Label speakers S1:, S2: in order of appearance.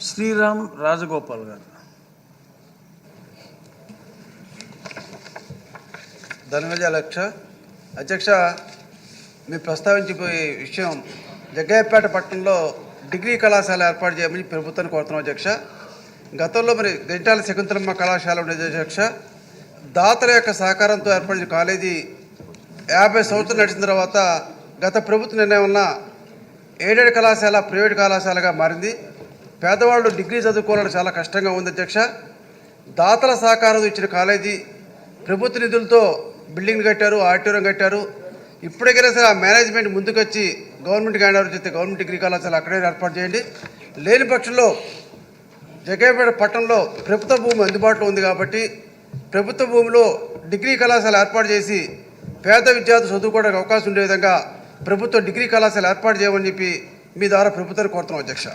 S1: శ్రీరామ్ రాజగోపాల్ గారు.
S2: ధన్యవాదాలు అధ్యక్ష. మీరు ప్రస్తావించిపోయే విషయం జగ్గయ్యపేట పట్టణంలో డిగ్రీ కళాశాల ఏర్పాటు చేయమని ప్రభుత్వాన్ని కోరుతున్నాం అధ్యక్ష. గతంలో మరి గంటాల శకుంతలమ్మ కళాశాల ఉండేది అధ్యక్ష. దాతల యొక్క సహకారంతో ఏర్పడిన కాలేజీ 50 సంవత్సరాలు నడిచిన తర్వాత గత ప్రభుత్వ నిర్ణయం వలన ఎయిడెడ్ కళాశాల ప్రైవేట్ కళాశాలగా మారింది. పేదవాళ్ళు డిగ్రీ చదువుకోవాలని చాలా కష్టంగా ఉంది అధ్యక్ష. దాతల సహకారం ఇచ్చిన కాలేజీ ప్రభుత్వ నిధులతో బిల్డింగ్ కట్టారు, ఆడిటోరియం కట్టారు. ఇప్పటికైనా సరే ఆ మేనేజ్మెంట్ ముందుకొచ్చి గవర్నమెంట్కి హ్యాండ్ ఓవర్ చేస్తే గవర్నమెంట్ డిగ్రీ కళాశాల అక్కడే ఏర్పాటు చేయండి. లేని పక్షంలో జగ్గయ్యపేట పట్టణంలో ప్రభుత్వ భూమి అందుబాటులో ఉంది కాబట్టి ప్రభుత్వ భూమిలో డిగ్రీ కళాశాల ఏర్పాటు చేసి పేద విద్యార్థులు చదువుకోవడానికి అవకాశం ఉండే విధంగా ప్రభుత్వ డిగ్రీ కళాశాల ఏర్పాటు చేయమని చెప్పి మీ ద్వారా ప్రభుత్వాన్ని కోరుతున్నాం అధ్యక్ష.